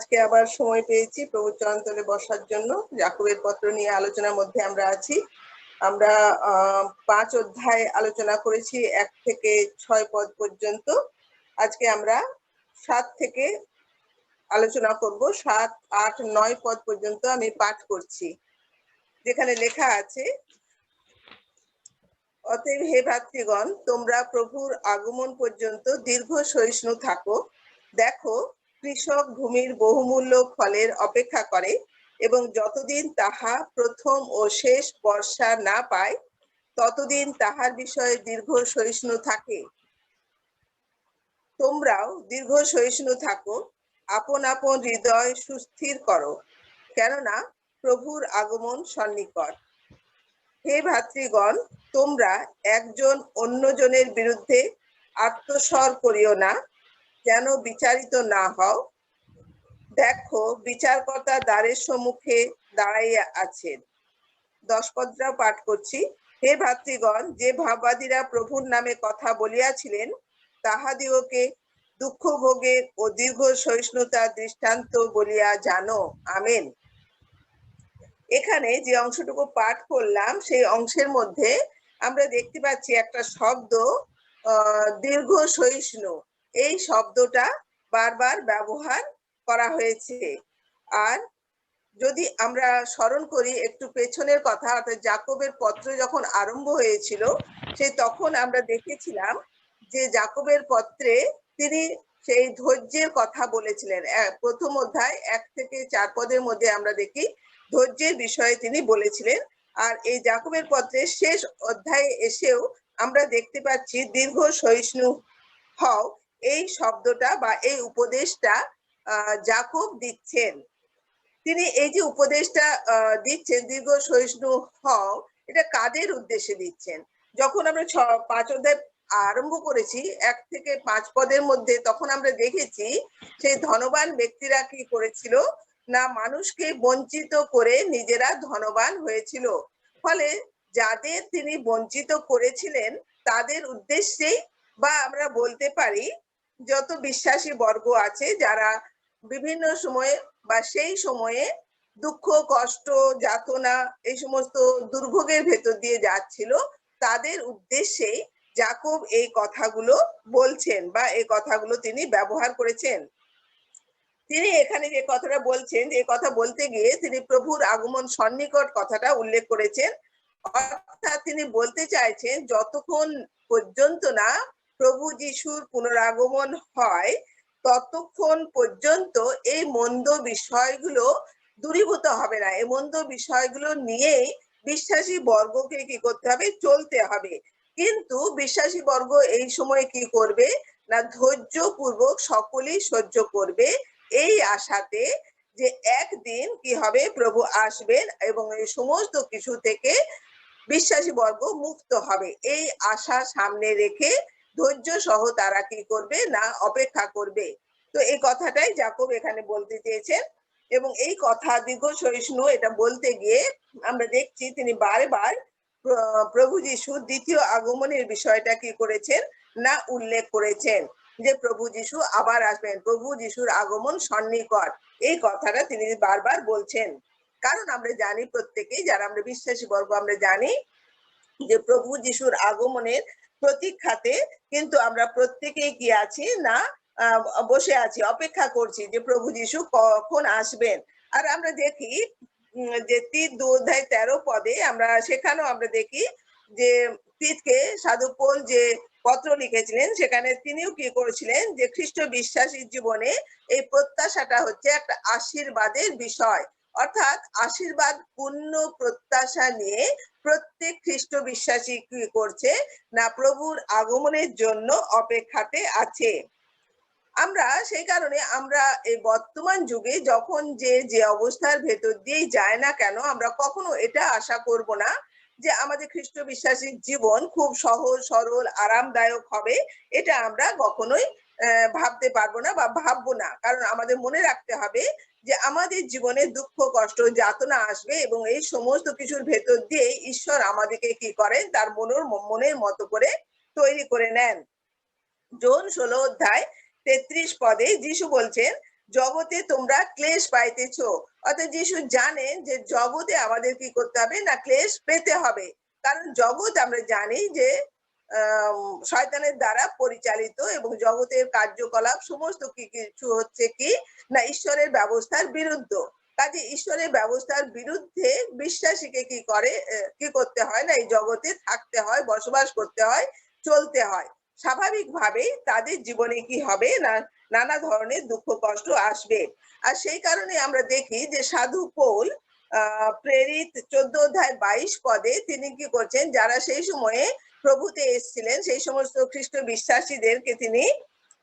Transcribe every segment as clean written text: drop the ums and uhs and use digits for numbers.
আজকে আবার সময় পেয়েছি প্রভুর চরণতলে বসার জন্য। যাকবের পত্র নিয়ে আলোচনার মধ্যে আমরা আছি। আমরা 5 অধ্যায় আলোচনা করেছি, 1 থেকে 6 পদ পর্যন্ত। আজকে আমরা 7 থেকে আলোচনা করব। 7, 8, 9 পদ পর্যন্ত আমি পাঠ করছি, যেখানে লেখা আছে, অতএব হে ভাতৃগণ, তোমরা প্রভুর আগমন পর্যন্ত দীর্ঘ সহিষ্ণু থাকো। দেখো, কৃষক ভূমির বহুমূল্য ফলের অপেক্ষা করে এবং যতদিন তাহা প্রথম ও শেষ বর্ষা না পায় ততদিন তাহার বিষয়ে দীর্ঘ সহিষ্ণু থাকে। তোমরাও দীর্ঘ সহিষ্ণু থাকো, আপন আপন হৃদয় সুস্থির করো, কেননা প্রভুর আগমন সন্নিকট। হে ভাতৃগণ, তোমরা একজন অন্যজনের বিরুদ্ধে আত্মস্বর করিও না, যেন বিচারিত না হও। দেখো, বিচারকর্তা দ্বারের সম্মুখে দাঁড়াইয়া আছেন। 10 পদটাও পাঠ করছি। হে ভাতৃগণ, যে ভাববাদীরা প্রভুর নামে কথা বলিয়াছিলেন তাহাদিওকে দুঃখ ভোগের ও দীর্ঘ সহিষ্ণুতার দৃষ্টান্ত বলিয়া জানো। আমেন। এখানে যে অংশটুকু পাঠ করলাম সেই অংশের মধ্যে আমরা দেখতে পাচ্ছি একটা শব্দ, দীর্ঘ সহিষ্ণু। এই শব্দটা বারবার ব্যবহার করা হয়েছে। আর যদি আমরা স্মরণ করি একটু পেছনের কথা, অর্থাৎ যাকবের পত্র যখন আরম্ভ হয়েছিল সেই তখন আমরা দেখেছিলাম যে যাকবের পত্রে তিনি সেই ধৈর্যের কথা বলেছিলেন। প্রথম অধ্যায় 1 থেকে 4 পদের মধ্যে আমরা দেখি ধৈর্যের বিষয়ে তিনি বলেছিলেন। আর এই যাকবের পত্রের শেষ অধ্যায়ে এসেও আমরা দেখতে পাচ্ছি দীর্ঘ সহিষ্ণু হও। এই শব্দটা বা এই উপদেশটা যাকব দিচ্ছেন। তিনি এই যে উপদেশটা দিচ্ছেন, দীর্ঘ সহিষ্ণু হও, এটা কাদের উদ্দেশ্যে দিচ্ছেন? যখন আমরা 5 অধ্যায় আরম্ভ করেছি 1 থেকে 5 পদের মধ্যে, তখন আমরা দেখেছি সেই ধনবান ব্যক্তিরা কি করেছিল না, মানুষকে বঞ্চিত করে নিজেরা ধনবান হয়েছিল। ফলে যাদের তিনি বঞ্চিত করেছিলেন তাদের উদ্দেশ্যেই, বা আমরা বলতে পারি যত বিশ্বাসী বর্গ আছে যারা বিভিন্ন সময়ে বা সেই সময়ে দুঃখ কষ্ট যাতনা এই সমস্ত দুর্ভোগের ভেতর দিয়ে যাচ্ছিল, তাদের উদ্দেশ্যে যাকব এই কথাগুলো বলছেন বা এই কথাগুলো তিনি ব্যবহার করেছেন। তিনি এখানে যে কথাটা বলছেন, যে কথা বলতে গিয়ে তিনি প্রভুর আগমন সন্নিকট কথাটা উল্লেখ করেছেন। অর্থাৎ তিনি বলতে চাইছেন যতক্ষণ পর্যন্ত না প্রভু যিশুর পুনরাগমন হয় ততক্ষণ পর্যন্ত এই মন্দ বিষয়গুলো দূরীভূত হবে না। এই মন্দ বিষয়গুলো নিয়েই বিশ্বাসী বর্গকে কি করতে হবে? চলতে হবে। কিন্তু বিশ্বাসী বর্গ এই সময় কি করবে না, ধৈর্যপূর্বক সকলেই সহ্য করবে, এই আশাতে যে একদিন কি হবে, প্রভু আসবেন এবং এই সমস্ত কিছু থেকে বিশ্বাসী বর্গ মুক্ত হবে। এই আশা সামনে রেখে ধৈর্য সহ তারা কি করবে না, অপেক্ষা করবে। তো এই কথাটাই যাকব এখানে বলতে চেয়েছেন। এবং এই কথা দীর্ঘ সহিষ্ণু এটা বলতে গিয়ে আমরা দেখছি তিনি বারবার প্রভু যিশু দ্বিতীয় আগমনের বিষয়টা কি করেছেন না, উল্লেখ করেছেন যে প্রভু যিশু আবার আসবেন, প্রভু যিশুর আগমন সন্নিকট। এই কথাটা তিনি বারবার বলছেন। কারণ আমরা জানি, প্রত্যেকেই যারা আমরা বিশ্বাসী বর্গ আমরা জানি যে প্রভু যিশুর আগমনের প্রতীক্ষাতে কিন্তু আমরা প্রত্যেকেই কি আছি না, বসে আছি, অপেক্ষা করছি যে প্রভু যিশু কখন আসবেন। আর আমরা দেখি যে 2 অধ্যায় 13 পদে আমরা সেখানেও আমরা দেখি যে তীতকে সাধু পৌল যে পত্র লিখেছিলেন সেখানে তিনিও কি করেছিলেন যে খ্রিস্ট বিশ্বাসীর জীবনে এই প্রত্যাশাটা হচ্ছে একটা আশীর্বাদের বিষয়। অর্থাৎ আশীর্বাদ পূর্ণ প্রত্যাশা নিয়ে প্রত্যেক খ্রিস্ট বিশ্বাসী কি করছে না, প্রভুর আগমনের জন্য অপেক্ষাতে আছে। আমরা সেই কারণে আমরা এই বর্তমান যুগে যখন যে অবস্থার ভেতর দিয়ে যায় না কেন, আমরা কখনো এটা আশা করব না যে আমাদের খ্রিস্ট বিশ্বাসীর জীবন খুব সহজ সরল আরামদায়ক হবে। এটা আমরা কখনোই ভাবতে পারবো না বা ভাববো না। কারণ আমাদের মনে রাখতে হবে যে আমাদের জীবনে দুঃখ কষ্ট যাতনা আসবে এবং এই সমস্ত কিছুর ভেতর দিয়ে ঈশ্বর আমাদেরকে কি করেন, তার মনের মতো করে তৈরি করে নেন। জন 16 অধ্যায় 33 পদে যিশু বলছেন জগতে তোমরা ক্লেশ পাইতেছ। অর্থাৎ যিশু জানেন যে জগতে আমাদের কি করতে হবে না, ক্লেশ পেতে হবে। কারণ জগৎ আমরা জানি যে শয়তানের দ্বারা পরিচালিত এবং জগতের কার্যকলাপ সমস্ত কিছু হচ্ছে কি না ঈশ্বরের ব্যবস্থার বিরুদ্ধ। কাজে ঈশ্বরের ব্যবস্থার বিরুদ্ধে বিশ্বাসীকে কি করতে হয় না, এই জগতে থাকতে হয়, বসবাস করতে হয়, চলতে হয়। স্বাভাবিকভাবেই তাদের জীবনে কি হবে না, নানা ধরনের দুঃখ কষ্ট আসবে। আর সেই কারণে আমরা দেখি যে সাধু পৌল প্রেরিত 14 অধ্যায় 22 পদে তিনি কি করছেন, যারা সেই সময়ে প্রভুতে এসেছিলেন সেই সমস্ত খ্রিস্ট বিশ্বাসীদেরকে তিনি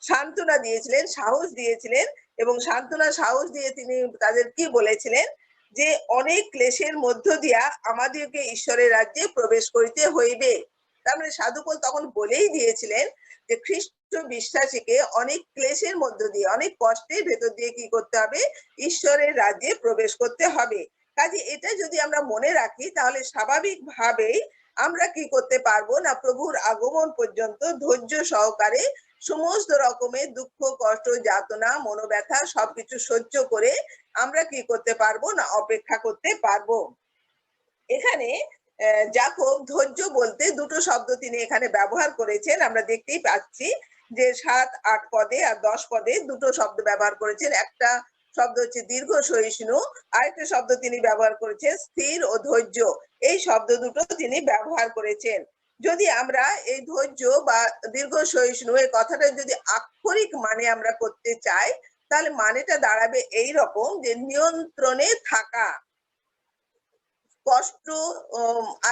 সান্ত্বনা দিয়েছিলেন, সাহস দিয়েছিলেন এবং সান্ত্বনা সাহস দিয়ে তিনি তাদের কি বলেছিলেন যে অনেক ক্লেশের মধ্য দিয়া আমাদেরকে ঈশ্বরের রাজ্যে প্রবেশ করিতে হইবে। তার মানে সাধু পৌল তখন বলেই দিয়েছিলেন যে খ্রিস্ট বিশ্বাসীকে অনেক ক্লেশের মধ্য দিয়ে, অনেক কষ্টের ভেতর দিয়ে কি করতে হবে, ঈশ্বরের রাজ্যে প্রবেশ করতে হবে। কাজে এটা যদি আমরা মনে রাখি তাহলে স্বাভাবিকভাবেই আমরা কি করতে পারবো না, প্রভুর আগমন পর্যন্ত ধৈর্য সহকারে সমস্ত রকমের দুঃখ কষ্ট যাতনা মনোব্যথা সবকিছু সহ্য করে আমরা কি করতে পারবো না, অপেক্ষা করতে পারবো। এখানে যাকব ধৈর্য বলতে দুটো শব্দ তিনি এখানে ব্যবহার করেছেন, আমরা দেখতেই পাচ্ছি যে 7-8 পদে আর 10 পদে দুটো শব্দ ব্যবহার করেছেন। একটা শব্দ হচ্ছে দীর্ঘ সহিষ্ণু, আরেকটা শব্দ তিনি ব্যবহার করেছেন স্থির ও ধৈর্য। এই শব্দ দুটো তিনি ব্যবহার করেছেন। যদি আমরা এই ধৈর্য বা দীর্ঘ সহিষ্ণু এই কথাটা যদি আক্ষরিক মানে আমরা করতে চাই তাহলে মানেটা দাঁড়াবে এই রকম যে নিয়ন্ত্রণে থাকা। কষ্ট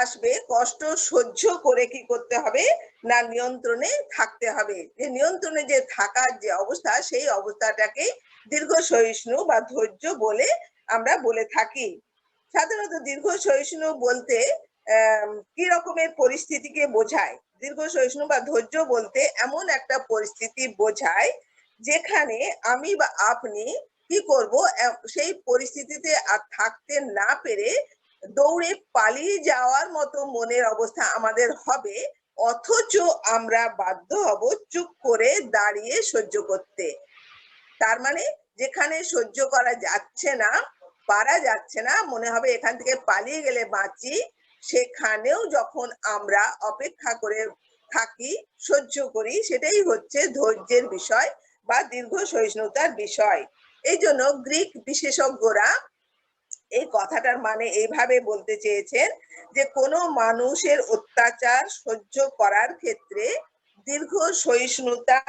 আসবে, কষ্ট সহ্য করে কি করতে হবে না, নিয়ন্ত্রণে থাকতে হবে। যে নিয়ন্ত্রণে যে থাকার যে অবস্থা, সেই অবস্থাটাকে দীর্ঘ সহিষ্ণু বা ধৈর্য বলে আমরা বলে থাকি। সাধারণত দীর্ঘ সহিষ্ণু বলতে কি রকমের পরিস্থিতিকে বোঝায়? দীর্ঘ সহিষ্ণু বা ধৈর্য বলতে এমন একটা পরিস্থিতি বোঝায় যেখানে আমি বা আপনি কি করব, সেই পরিস্থিতিতে আর থাকতে না পেরে দৌড়ে পালিয়ে যাওয়ার মতো মনের অবস্থা আমাদের হবে, অথচ আমরা বাধ্য হব চুপ করে দাঁড়িয়ে সহ্য করতে। তার মানে যেখানে সহ্য করা যাচ্ছে না, পারা যাচ্ছে না, মনে হবে এখান থেকে পালিয়ে গেলে বাঁচি, সেখানেও যখন আমরা অপেক্ষা করে থাকি, সহ্য করি, সেটাই হচ্ছে ধৈর্যের বিষয় বা দীর্ঘ সহিষ্ণুতার বিষয়। এই জন্য গ্রিক বিশেষজ্ঞরা এই কথাটার মানে এইভাবে বলতে চেয়েছেন যে কোনো মানুষের অত্যাচার সহ্য করার ক্ষেত্রে দীর্ঘ সহিষ্ণুতা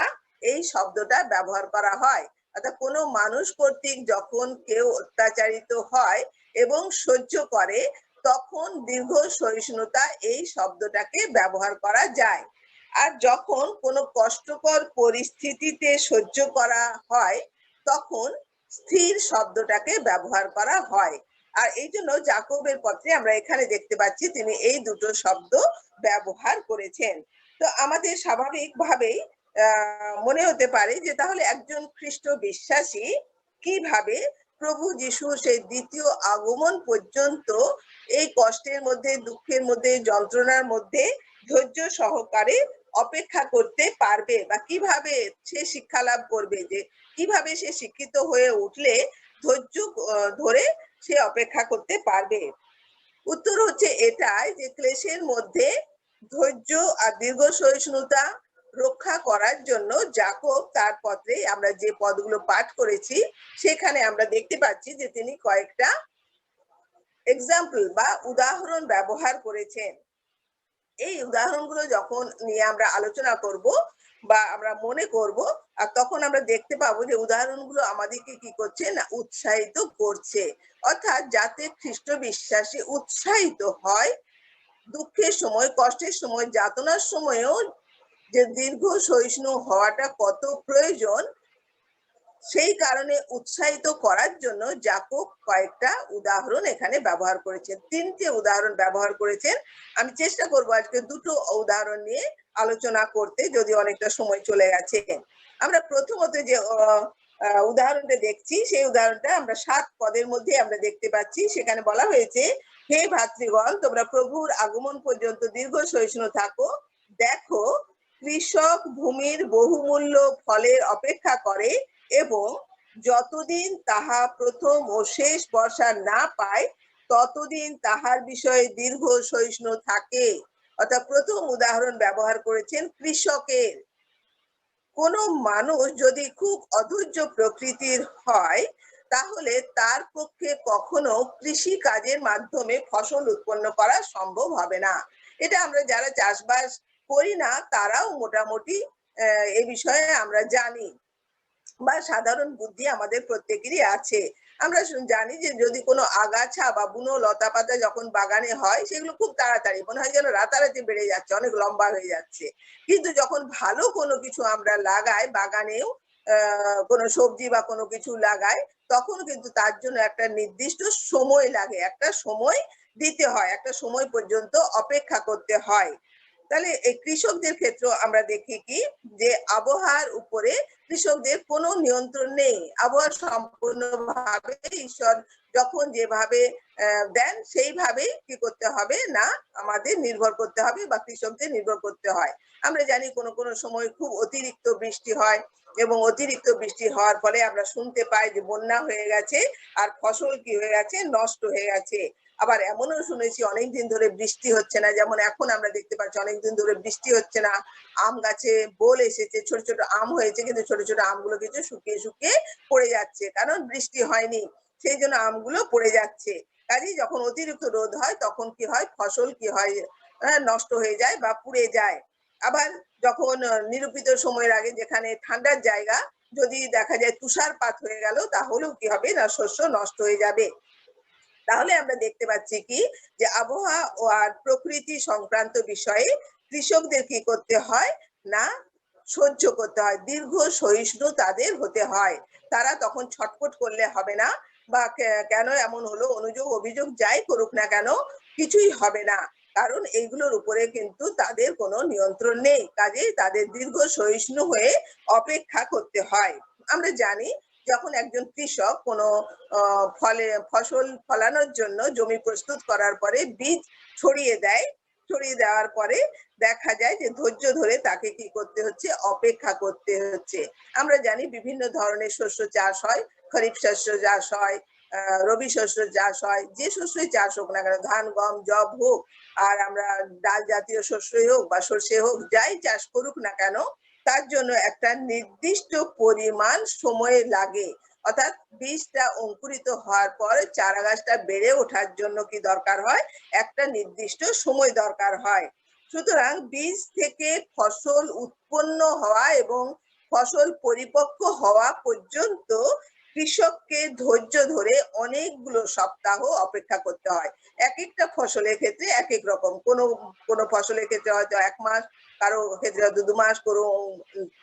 এই শব্দটা ব্যবহার করা হয়। অর্থাৎ কোনো মানুষ কর্তৃক যখন কেউ অত্যাচারিত হয় এবং সহ্য করে তখন দীর্ঘ সহিষ্ণুতা এই শব্দটাকে ব্যবহার করা যায়। আর যখন কোনো কষ্টকর পরিস্থিতিতে সহ্য করা হয় তখন স্থির শব্দটাকে ব্যবহার করা হয়। আর এই জন্য যাকবের পত্রে আমরা এখানে দেখতে পাচ্ছি তিনি এই দুটো শব্দ ব্যবহার করেছেন। তো আমাদের স্বাভাবিকভাবেই মনে হতে পারে যে তাহলে একজন খ্রিস্ট বিশ্বাসী কিভাবে প্রভু যিশু সেই দ্বিতীয় আগমন পর্যন্ত এই কষ্টের মধ্যে, দুঃখের মধ্যে, যন্ত্রণার মধ্যে ধৈর্য সহকারে অপেক্ষা করতে পারবে বা কিভাবে সে শিক্ষা লাভ করবে, যে কিভাবে সে শিক্ষিত হয়ে উঠলে ধৈর্য ধরে সে অপেক্ষা করতে পারবে। উত্তর হচ্ছে এটাই যে ক্লেশের মধ্যে ধৈর্য আর দীর্ঘ সহিষ্ণুতা রক্ষা করার জন্য যাকব তার পত্রে আমরা যে পদগুলো পাঠ করেছি সেখানে আমরা দেখতে পাচ্ছি যে তিনি কয়েকটা এক্সাম্পল বা উদাহরণ ব্যবহার করেছেন। এই উদাহরণগুলো যখন নিয়ে আমরা আলোচনা করব বা আমরা মনে করব, আর তখন আমরা দেখতে পাবো যে উদাহরণগুলো আমাদেরকে কি করছে না, উৎসাহিত করছে। অর্থাৎ যাতে খ্রিস্ট বিশ্বাসী উৎসাহিত হয় দুঃখের সময়, কষ্টের সময়, যাতনার সময়ও যে দীর্ঘ সহিষ্ণু হওয়াটা কত প্রয়োজন সেই কারণে উৎসাহিত করার জন্য যাকব কয়েকটা উদাহরণ এখানে ব্যবহার করেছেন। 3টে উদাহরণ ব্যবহার করেছেন। আমি চেষ্টা করব আজকে দুটো উদাহরণ নিয়ে আলোচনা করতে, যদি অনেকটা সময় চলে গেছে। আমরা প্রথমত যে উদাহরণটা দেখছি সেই উদাহরণটা আমরা 7 পদের মধ্যে আমরা দেখতে পাচ্ছি। সেখানে বলা হয়েছে, হে ভাতৃগণ, তোমরা প্রভুর আগমন পর্যন্ত দীর্ঘ সহিষ্ণু থাকো। দেখো, কৃষক ভূমির বহুমূল্য ফলের অপেক্ষা করে এবং যতদিন তাহা প্রথম ও শেষ বর্ষা না পায় ততদিন তাহার বিষয়ে দীর্ঘ সহিষ্ণু থাকে। অর্থাৎ প্রথম উদাহরণ ব্যবহার করেছেন কৃষকের। কোনো মানুষ যদি খুব অধৈর্য প্রকৃতির হয় তাহলে তার পক্ষে কখনো কৃষি কাজের মাধ্যমে ফসল উৎপন্ন করা সম্ভব হবে না। এটা আমরা যারা চাষবাস করি না তারাও মোটামুটি এ বিষয়ে আমরা জানি বা সাধারণ বুদ্ধি আমাদের প্রত্যেকেরই আছে। আমরা জানি যে যদি কোনো আগাছা বা বুনো লতাপাতা যখন বাগানে হয় সেগুলো খুব তাড়াতাড়ি মনে হয় যেন রাতারাতি বেড়ে যাচ্ছে, অনেক লম্বা হয়ে যাচ্ছে। কিন্তু যখন ভালো কোনো কিছু আমরা লাগাই বাগানেও, কোনো সবজি বা কোনো কিছু লাগাই, তখন কিন্তু তার জন্য একটা নির্দিষ্ট সময় লাগে, একটা সময় দিতে হয়, একটা সময় পর্যন্ত অপেক্ষা করতে হয়। তাহলে এই কৃষকদের ক্ষেত্রেও আমরা দেখি কি যে আবহাওয়ার উপরে কৃষকদের কোনো নিয়ন্ত্রণ নেই। আবহাওয়া সম্পূর্ণভাবে ঈশ্বর যখন যেভাবে দেন সেইভাবেই কি করতে হবে না আমাদের নির্ভর করতে হবে বা কৃষকদের নির্ভর করতে হয়। আমরা জানি কোনো কোনো সময় খুব অতিরিক্ত বৃষ্টি হয় এবং অতিরিক্ত বৃষ্টি হওয়ার ফলে আমরা শুনতে পাই যে বন্যা হয়ে গেছে আর ফসল কি হয়ে গেছে নষ্ট হয়ে গেছে। আবার এমনও শুনেছি অনেকদিন ধরে বৃষ্টি হচ্ছে না, যেমন এখন আমরা দেখতে পাচ্ছি অনেকদিন ধরে বৃষ্টি হচ্ছে না, আম গাছে বোল এসেছে, ছোট ছোট আম হয়েছে কিন্তু ছোট ছোট আমগুলো কিছু শুকিয়ে শুকিয়ে পড়ে যাচ্ছে, কারণ বৃষ্টি হয়নি, সেই জন্য আমগুলো পড়ে যাচ্ছে। কাজেই যখন অতিরিক্ত রোদ হয় তখন কি হয় ফসল কি হয় নষ্ট হয়ে যায় বা পুড়ে যায়। আবার যখন নিরূপিত সময়ের আগে যেখানে ঠান্ডার জায়গা যদি দেখা যায় তুষারপাত হয়ে গেল তাহলেও কি হবে না শস্য নষ্ট হয়ে যাবে। তাহলে আমরা দেখতে পাচ্ছি কি যে আবহাওয়া ও আর প্রকৃতি সংক্রান্ত বিষয়ে কৃষকদের কি করতে হয় না সহ্য করতে হয়, দীর্ঘ সহিষ্ণু তাদের হতে হয়। তারা তখন ছটফট করলে হবে না বা কেন এমন হলো অনুযোগ অভিযোগ যাই করুক না কেন কিছুই হবে না, কারণ এইগুলোর উপরে কিন্তু তাদের কোনো নিয়ন্ত্রণ নেই। কাজেই তাদের দীর্ঘ সহিষ্ণু হয়ে অপেক্ষা করতে হয়। আমরা জানি যখন একজন কৃষক কোনো ফসল ফলানোর জন্য জমি প্রস্তুত করার পরে বীজ ছড়িয়ে দেয়, ছড়িয়ে দেওয়ার পরে দেখা যায় যে ধৈর্য ধরে তাকে কি করতে হচ্ছে অপেক্ষা করতে হচ্ছে। আমরা জানি বিভিন্ন ধরনের শস্য চাষ হয়, খরিফ শস্য চাষ হয়, রবি শস্য চাষ হয়, যে শস্যই চাষ হোক না কেন ধান গম জব হোক আর আমরা ডাল জাতীয় শস্যই হোক বা সর্ষে হোক যাই চাষ করুক না কেন তার জন্য একটা নির্দিষ্ট পরিমাণ সময় লাগে। অর্থাৎ বীজটা অঙ্কুরিত হওয়ার পর চারা গাছটা বেড়ে ওঠার জন্য কি দরকার হয় একটা নির্দিষ্ট সময় দরকার হয়। সুতরাং বীজ থেকে ফসল উৎপন্ন হওয়া এবং ফসল পরিপক্ক হওয়া পর্যন্ত কৃষককে ধৈর্য ধরে অনেকগুলো সপ্তাহ অপেক্ষা করতে হয়। এক একটা ফসলের ক্ষেত্রে এক এক রকম, কোনো কোনো ফসলের ক্ষেত্রে হয়তো 1 মাস, কারো ক্ষেত্রে হয়তো 2 মাস, কোনো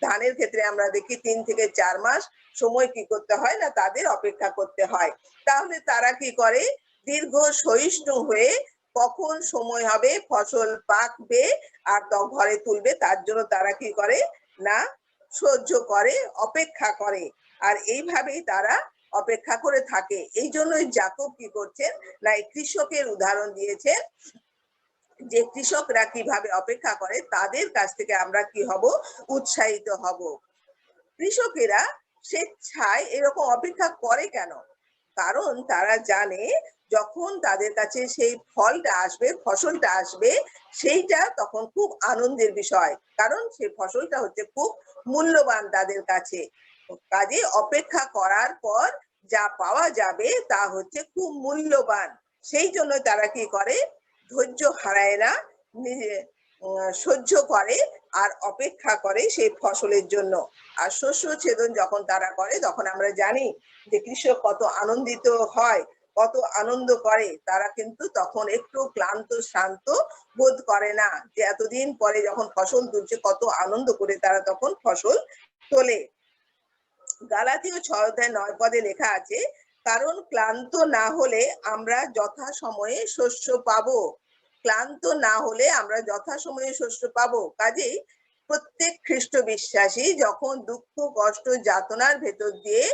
ধানের ক্ষেত্রে আমরা দেখি 3 থেকে 4 মাস সময় কি করতে হয় না তাদের অপেক্ষা করতে হয়। তাহলে তারা কি করে দীর্ঘ সহিষ্ণু হয়ে কখন সময় হবে ফসল পাকবে আর ঘরে তুলবে তার জন্য তারা কি করে না সহ্য করে অপেক্ষা করে। আর এইভাবেই তারা অপেক্ষা করে থাকে। এই জন্যই জাকব কি করছেন না এই কৃষকের উদাহরণ দিয়েছেন যে কৃষকরা কিভাবে অপেক্ষা করে তাদের কাছ থেকে আমরা কি হব উৎসাহিত হব। কৃষকেরা স্বেচ্ছায় এরকম অপেক্ষা করে কেন? কারণ তারা জানে যখন তাদের কাছে সেই ফলটা আসবে ফসলটা আসবে সেইটা তখন খুব আনন্দের বিষয়, কারণ সেই ফসলটা হচ্ছে খুব মূল্যবান তাদের কাছে। কাজে অপেক্ষা করার পর যা পাওয়া যাবে তা হচ্ছে খুব মূল্যবান। সেই জন্য তারা কি করে ধৈর্য হারায় না, নিজে সহ্য করে আর অপেক্ষা করে সেই ফসলের জন্য। আর শস্য ছেদন যখন তারা করে তখন আমরা জানি যে কৃষক কত আনন্দিত হয়, কত আনন্দ করে, তারা কিন্তু তখন একটু ক্লান্ত শ্রান্ত বোধ করে না, যে এতদিন পরে যখন ফসল তুলছে কত আনন্দ করে তারা তখন ফসল তোলে। গালাতীয় 6 অধ্যায় 9 পদে লেখা আছে কারণ ক্লান্ত না হলে আমরা যথাসময়ে শস্য পাবো। ক্লান্ত না হলে আমরা যথাসময়ে শস্য পাবো। কাজেই প্রত্যেক খ্রিস্ট বিশ্বাসী যখন দুঃখ কষ্ট যাতনার ভেতর দিয়ে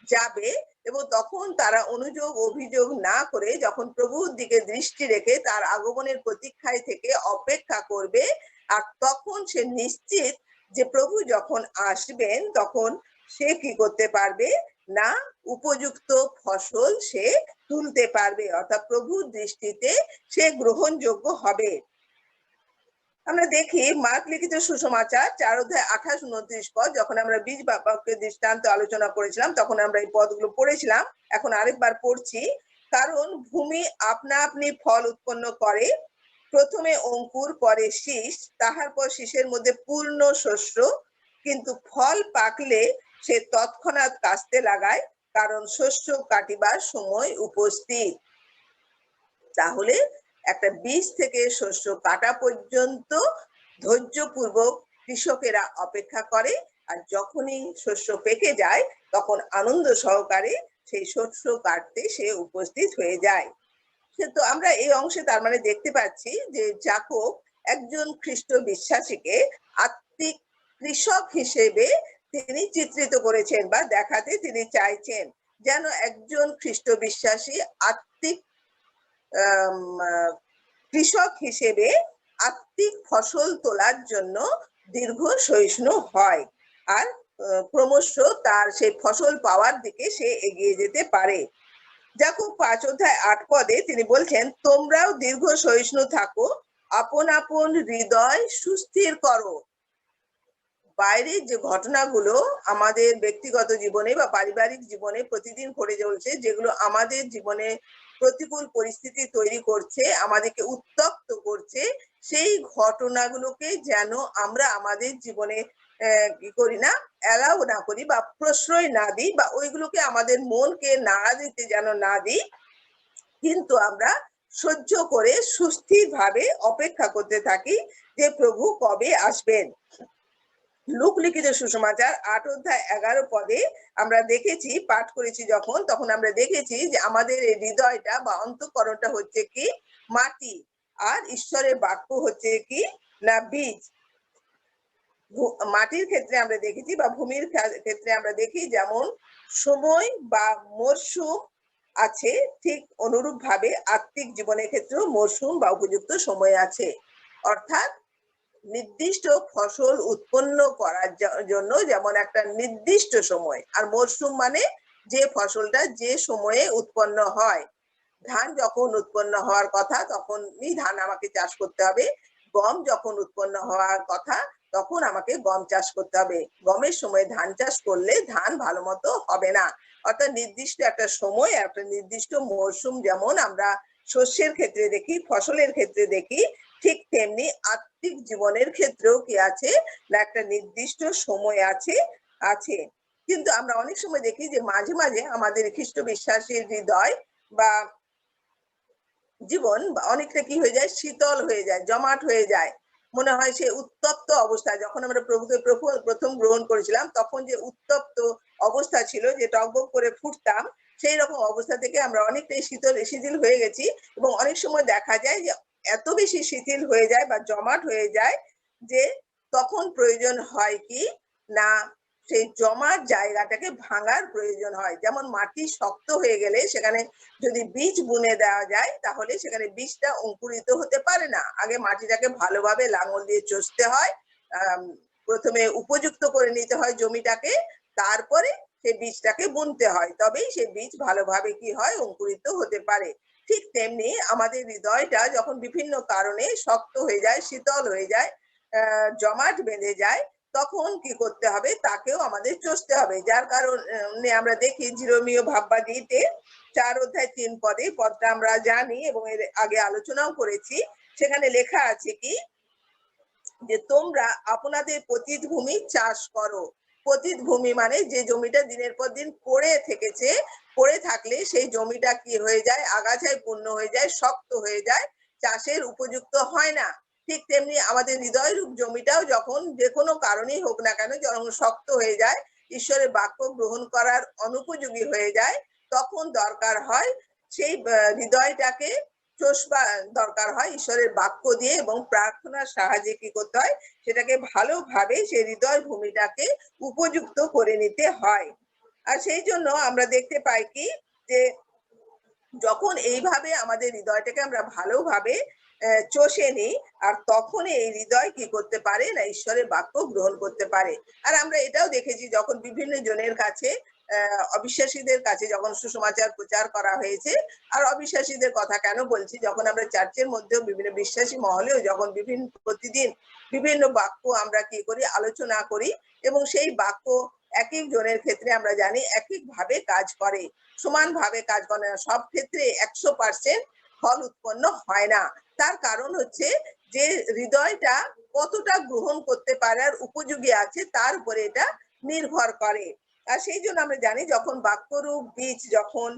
যাবে এবং তখন তারা অনুযোগ অভিযোগ না করে যখন প্রভুর দিকে দৃষ্টি রেখে তার আগমনের প্রতীক্ষায় থেকে অপেক্ষা করবে আর তখন সে নিশ্চিত যে প্রভু যখন আসবেন তখন সে কি করতে পারবে না উপযুক্ত ফসল সে তুলতে পারবে, অর্থাৎ প্রভুর দৃষ্টিতে সে গ্রহণযোগ্য হবে। আমরা দেখি মার্ক লিখিত সুসমাচার 4 অধ্যায় 28-29 পদ, যখন আমরা বীজ বা বাক্যের দৃষ্টান্ত আলোচনা করেছিলাম তখন আমরা এই পদগুলো পড়েছিলাম, এখন আরেকবার পড়ছি। কারণ ভূমি আপনা আপনি ফল উৎপন্ন করে, প্রথমে অঙ্কুর, পরে শীষ, তাহার পর শীষের মধ্যে পূর্ণ শস্য, কিন্তু ফল পাকলে সে তৎক্ষণাৎ কাস্তে লাগায়, কারণ শস্য কাটিবার সময় উপস্থিত। তাহলে একটা বীজ থেকে শস্য কাটা পর্যন্ত ধৈর্যপূর্বক কৃষকেরা অপেক্ষা করে, আর যখনই শস্য পেকে যায় তখন আনন্দ সহকারে সেই শস্য কাটতে সে উপস্থিত হয়ে যায়। তো আমরা এই অংশে তার মানে দেখতে পাচ্ছি যে যাকব একজন খ্রিস্ট বিশ্বাসীকে আত্মিক কৃষক হিসেবে তিনি চিত্রিত করেছেন বা দেখাতে তিনি চাইছেন, যেন একজন খ্রিস্ট বিশ্বাসী আত্মিক কৃষক হিসেবে আত্মিক ফসল তোলার জন্য দীর্ঘ সহিষ্ণু হয়, আর ক্রমশ তার সেই ফসল পাওয়ার দিকে সে এগিয়ে যেতে পারে। যাকব 5 অধ্যায় 8 পদে তিনি বলছেন, তোমরাও দীর্ঘ সহিষ্ণু থাকো, আপন আপন হৃদয় সুস্থির করো। বাইরের যে ঘটনাগুলো আমাদের ব্যক্তিগত জীবনে বা পারিবারিক জীবনে প্রতিদিন ঘটে চলছে, যেগুলো আমাদের জীবনে প্রতিকূল পরিস্থিতি তৈরি করছে, আমাদেরকে উত্তপ্ত করছে, সেই ঘটনাগুলোকে যেন আমরা আমাদের জীবনে কি করি না, অ্যালাউ না করি বা প্রশ্রয় না দিই, বা ওইগুলোকে আমাদের মনকে নাড়া দিতে যেন না দিই, কিন্তু আমরা সহ্য করে সুস্থির ভাবে অপেক্ষা করতে থাকি যে প্রভু কবে আসবেন। লূক লিখিত সুসমাচার 8 অধ্যায় 11 পদে আমরা দেখেছি, পাঠ করেছি যখন, তখন আমরা দেখেছি যে আমাদের এই হৃদয়টা বা অন্তঃকরণটা হচ্ছে কি মাটি, আর ঈশ্বরের বাক্য হচ্ছে কি না বীজ। মাটির ক্ষেত্রে আমরা দেখেছি বা ভূমির ক্ষেত্রে আমরা দেখি যেমন সময় বা মরশুম আছে, ঠিক অনুরূপ ভাবে আত্মিক জীবনের ক্ষেত্রেও মরশুম বা উপযুক্ত সময় আছে, অর্থাৎ নির্দিষ্ট ফসল উৎপন্ন করার জন্য যেমন একটা নির্দিষ্ট সময়, আর মরশুম মানে যে ফসলটা যে সময়ে উৎপন্ন হয়। ধান যখন উৎপন্ন হওয়ার কথা তখনই ধান আমাকে চাষ করতে হবে, গম যখন উৎপন্ন হওয়ার কথা তখন আমাকে গম চাষ করতে হবে। গমের সময় ধান চাষ করলে ধান ভালো মতো হবে না, অর্থাৎ নির্দিষ্ট একটা সময়, একটা নির্দিষ্ট মরশুম যেমন আমরা শস্যের ক্ষেত্রে দেখি, ফসলের ক্ষেত্রে দেখি, ঠিক তেমনি আত্মিক জীবনের ক্ষেত্রেও কি আছে না একটা নির্দিষ্ট সময় আছে আছে কিন্তু আমরা অনেক সময় দেখি যে মাঝে মাঝে আমাদের খ্রিস্ট বিশ্বাসীর হৃদয় বা জীবন অনেকটা কি হয়ে যায়, শীতল হয়ে যায়, জমাট হয়ে যায়, মনে হয় সে উত্তপ্ত অবস্থায়। যখন আমরা প্রভুকে প্রথম গ্রহণ করেছিলাম তখন যে উত্তপ্ত অবস্থা ছিল, যে টকবক করে ফুটতাম, সেই রকম অবস্থা থেকে আমরা অনেকটাই শিথিল হয়ে গেছি, এবং অনেক সময় দেখা যায় যে এত বেশি শিথিল হয়ে যায় বা জমাট হয়ে যায় যে তখন প্রয়োজন হয় কি না সেই জমাট জায়গাটাকে ভাঙার প্রয়োজন হয়। যেমন মাটি শক্ত হয়ে গেলে সেখানে যদি বীজ বুনে দেওয়া যায় তাহলে সেখানে বীজটা অঙ্কুরিত হতে পারে না, আগে মাটিটাকে ভালোভাবে লাঙল দিয়ে চষতে হয়, প্রথমে উপযুক্ত করে নিতে হয় জমিটাকে, তারপরে সেই বীজটাকে বুনতে হয়, তবেই সেই বীজ ভালোভাবে কি হয়, অঙ্কুরিত হতে পারে। ঠিক তেমনি আমাদের হৃদয়টা যখন বিভিন্ন কারণে শক্ত হয়ে যায়, শীতল হয়ে যায়, জমাট বেঁধে যায়, তখন কি করতে হবে, তাকেও আমাদের চষতে হবে। যার কারণে আমরা দেখি জিরোমীয় ভাববাদীতে 4 অধ্যায় 3 পদে, পদটা আমরা জানি এবং এর আগে আলোচনাও করেছি, সেখানে লেখা আছে কি যে তোমরা আপনাদের পতিত ভূমি চাষ করো। পতিত ভূমি মানে যে জমিটা দিনের পর দিন পড়ে থেকেছে, পড়ে থাকলে সেই জমিটা কি হয়ে যায়, আগাছায় পূর্ণ হয়ে যায়, শক্ত হয়ে যায়, চাষের উপযুক্ত হয় না। ঠিক তেমনি আমাদের হৃদয় রূপ জমিটাও যখন যে কোনো কারণেই হোক না কেন যখন শক্ত হয়ে যায়, ঈশ্বরের বাক্য গ্রহণ করার অনুপযোগী হয়ে যায়, তখন দরকার হয় সেই হৃদয়টাকে চষবা, দরকার হয় ঈশ্বরের বাক্য দিয়ে এবং প্রার্থনার সাহায্যে কি করতে হয়, সেটাকে ভালোভাবে সেই হৃদয় ভূমিটাকে উপযুক্ত করে নিতে হয়। আর সেই জন্য আমরা দেখতে পাই কি যে যখন এইভাবে আমাদের হৃদয়টাকে আমরা ভালোভাবে চষে নিই, আর তখন এই হৃদয় কি করতে পারে না ঈশ্বরের বাক্য গ্রহণ করতে পারে। আর আমরা এটাও দেখেছি যখন বিভিন্ন জনের কাছে অবিশ্বাসীদের কাছে যখন সুসমাচার প্রচার করা হয়েছে। আর অবিশ্বাসীদের কথা কেন বলছি, যখন আমরা চার্চের মধ্যেও বিভিন্ন বিশ্বাসী মহলেও যখন প্রতিদিন বিভিন্ন বাক্য আমরা কি করি, আলোচনা করি, এবং সেই বাক্য এক এক জনের ক্ষেত্রে আমরা জানি এক এক ভাবে কাজ করে, সমানভাবে কাজ করে না, সব ক্ষেত্রে 100% ফল উৎপন্ন হয় না। তার কারণ হচ্ছে যে হৃদয়টা কতটা গ্রহণ করতে পারার উপযোগী আছে তার উপরে এটা নির্ভর করে। আর সেই জন্য আমরা জানি যখন বাক্যরূপ বীজ যখন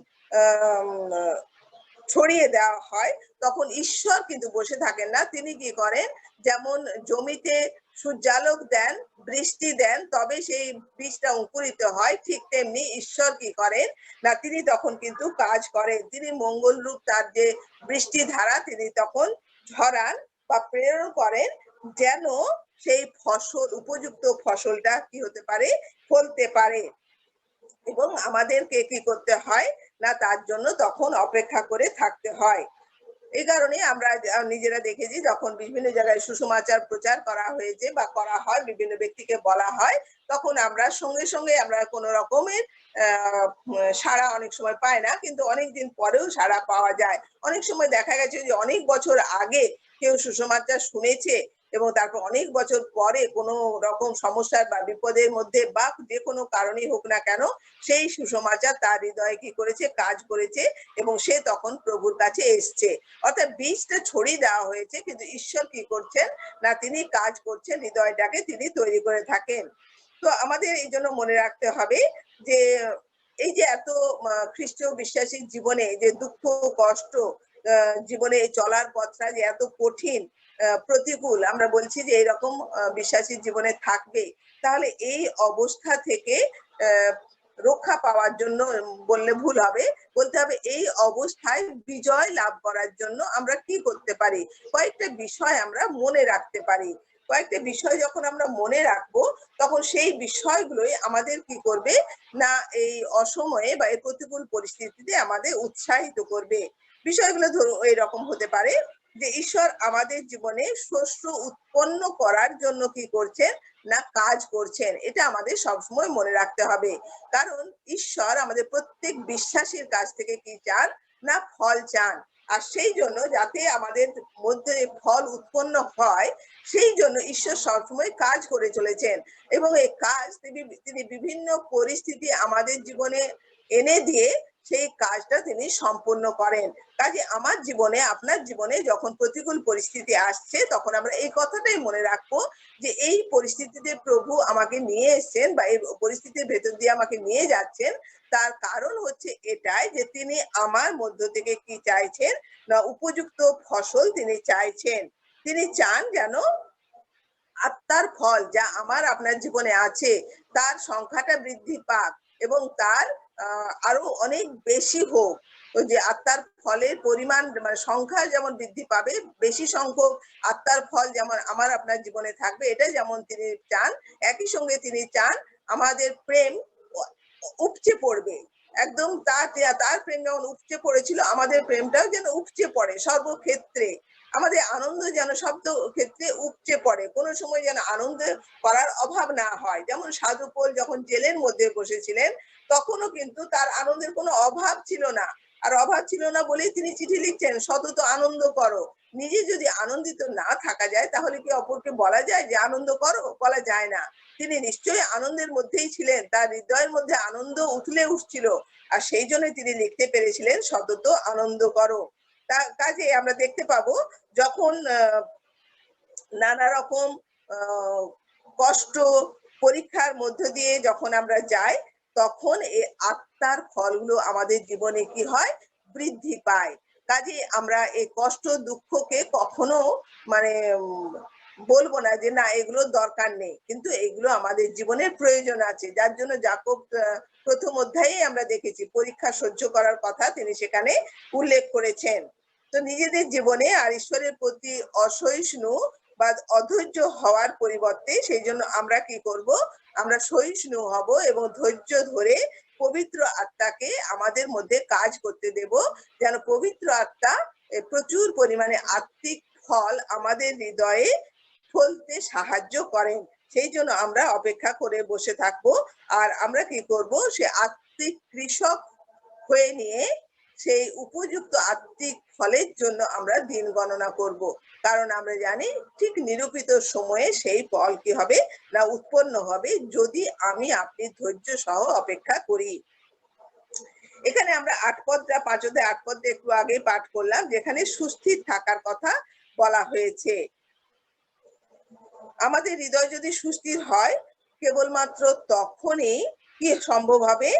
ছড়িয়ে দেওয়া হয়, তখন ঈশ্বর কিন্তু বসে থাকেন না। তিনি কি করেন, যেমন জমিতে সূর্যালোক দেন, বৃষ্টি দেন, তবে সেই বীজটা অঙ্কুরিত হয়, ঠিক তেমনি ঈশ্বর কি করেন না, তিনি তখন কিন্তু কাজ করেন। তিনি মঙ্গল রূপ তার যে বৃষ্টি ধারা তিনি তখন ঝরান বা প্রেরণ করেন, যেন সেই ফসল, উপযুক্ত ফসলটা কি হতে পারে, ফলতে পারে। এবং আমাদেরকে কি করতে হয় না, তার জন্য তখন অপেক্ষা করে থাকতে হয়। এই কারণে আমরা নিজেরা দেখেছি যখন বিভিন্ন জায়গায় সুসমাচার প্রচার করা হয়েছে বা করা হয়, বিভিন্ন ব্যক্তিকে বলা হয়, তখন আমরা সঙ্গে সঙ্গে আমরা কোনো রকমের সাড়া অনেক সময় পাই না, কিন্তু অনেকদিন পরেও সাড়া পাওয়া যায়। অনেক সময় দেখা গেছে যে অনেক বছর আগে কেউ সুসমাচার শুনেছে এবং তারপর অনেক বছর পরে কোনো রকম সমস্যার বা বিপদের মধ্যে বা যে কোনো কারণেই হোক না কেন, সেই সুসমাচার তার হৃদয়ে কি করেছে, কাজ করেছে, এবং সে তখন প্রভুর কাছে এসছে। অর্থাৎ বীজটা ছড়িয়ে দেওয়া হয়েছে, কিন্তু ঈশ্বর কি করছেন না, তিনি কাজ করছেন, হৃদয়টাকে তিনি তৈরি করে থাকেন। তো আমাদের এই জন্য মনে রাখতে হবে যে এই যে এত খ্রিস্টীয় বিশ্বাসী জীবনে যে দুঃখ কষ্ট, জীবনে চলার পথটা যে এত কঠিন, প্রতিকূল, আমরা বলছি যে এরকম বিশ্বাসী জীবনে থাকবে, তাহলে এই অবস্থা থেকে রক্ষা পাওয়ার জন্য বললে ভুল হবে, বলতে হবে এই অবস্থায় বিজয় লাভ করার জন্য আমরা কি করতে পারি। কয়েকটা বিষয় আমরা মনে রাখতে পারি। কয়েকটা বিষয় যখন আমরা মনে রাখবো, তখন সেই বিষয়গুলোই আমাদের কি করবে না, এই অসময়ে বা এই প্রতিকূল পরিস্থিতিতে আমাদের উৎসাহিত করবে। বিষয়গুলো ধরো এরকম হতে পারে যে ঈশ্বর আমাদের জীবনে শস্য উৎপন্ন করার জন্য কি করছেন না, কাজ করছেন। এটা আমাদের সবসময় মনে রাখতে হবে, কারণ ঈশ্বর আমাদের প্রত্যেক বিশ্বাসীর কাছ থেকে কি চান না, ফল চান। আর সেই জন্য যাতে আমাদের মধ্যে ফল উৎপন্ন হয়, সেই জন্য ঈশ্বর সবসময় কাজ করে চলেছেন, এবং এই কাজ তিনি বিভিন্ন পরিস্থিতি আমাদের জীবনে এনে দিয়ে সেই কাজটা তিনি সম্পূর্ণ করেন। কাজে আমার জীবনে, আপনার জীবনে যখন প্রতিকূল পরিস্থিতি আসছে, তখন আমরা এই কথাটাই মনে রাখবো যে এই পরিস্থিতিতে প্রভু আমাকে নিয়ে এসছেন বা এই পরিস্থিতির ভেতর দিয়ে আমাকে নিয়ে যাচ্ছেন, তার কারণ হচ্ছে এটাই যে তিনি আমার মধ্য থেকে কি চাইছেন না, উপযুক্ত ফসল তিনি চাইছেন। তিনি চান যেন আত্মার ফল যা আমার আপনার জীবনে আছে তার সংখ্যাটা বৃদ্ধি পাক, এবং তার আরো অনেক বেশি হোক। ওই যে আত্মার ফলের পরিমাণ মানে সংখ্যা যেমন বৃদ্ধি পাবে, বেশি সংখ্যক আত্মার ফল যেমন আমার আপনার জীবনে থাকবে, এটা যেমন তিনি চান, একই সঙ্গে তিনি চান আমাদের প্রেম উপচে পড়বে। একদম তার প্রেম যেমন উপচে পড়েছিল, আমাদের প্রেমটাও যেন উপচে পড়ে সর্বক্ষেত্রে। আমাদের আনন্দ যেন শব্দ ক্ষেত্রে উপচে পড়ে, কোনো সময় যেন আনন্দ করার অভাব না হয়। যেমন সাধু পোল যখন জেলের মধ্যে বসেছিলেন, তখনও কিন্তু তার আনন্দের কোনো অভাব ছিল না। আর অভাব ছিল না বলেই তিনি চিঠি লিখছেন, সতত আনন্দ করো। নিজে যদি আনন্দিত না থাকা যায়, তাহলে কি অপরকে বলা যায় যে আনন্দ করো? বলা যায় না। তিনি নিশ্চয়ই আনন্দের মধ্যেই ছিলেন, তার হৃদয়ের মধ্যে আনন্দ উঠলে উঠছিল, আর সেই জন্য তিনি লিখতে পেরেছিলেন সতত আনন্দ করো। কাজে আমরা দেখতে পাবো যখন নানা রকম কষ্ট পরীক্ষার মধ্য দিয়ে যখন আমরা যাই, তখন এই আত্মার ফলগুলো আমাদের জীবনে কি হয়, বৃদ্ধি পায়। কাজে আমরা এই কষ্ট দুঃখকে কখনো মানে বলবো না যে না এগুলোর দরকার নেই, কিন্তু এগুলো আমাদের জীবনের প্রয়োজন আছে। যার জন্য যাকব প্রথম অধ্যায়ে আমরা দেখেছি পরীক্ষা সহ্য করার কথা তিনি সেখানে উল্লেখ করেছেন। তো নিজেদের জীবনে আর ঈশ্বরের প্রতি অসহিষ্ণু বা অধৈর্য হওয়ার পরিবর্তে সেই জন্য আমরা কি করব, আমরা সহিষ্ণু হব এবং ধৈর্য ধরে পবিত্র আত্মাকে আমাদের মধ্যে কাজ করতে দেব, যেন পবিত্র আত্মা প্রচুর পরিমাণে আত্মিক ফল আমাদের হৃদয়ে ফলতে সাহায্য করেন। সেই জন্য আমরা অপেক্ষা করে বসে থাকবো। আর আমরা কি করব, সে আত্মিক কৃষক হয়ে নিয়ে সেই উপযুক্ত আত্মিক ফলের জন্য আমরা দিন গণনা করব। কারণ আমরা জানি ঠিক নিরূপিত সময়ে সেই ফল কি হবে না উৎপন্ন হবে, যদি আপনি ধৈর্য সহ অপেক্ষা করি। এখানে আমরা ৮ পদটা ৫ অধ্যায় ৮ পদটা একটু আগেই পাঠ করলাম, যেখানে সুস্থির থাকার কথা বলা হয়েছে। আমাদের হৃদয় যদি সুস্থির হয়, কেবলমাত্র তখনই কি সম্ভব হবে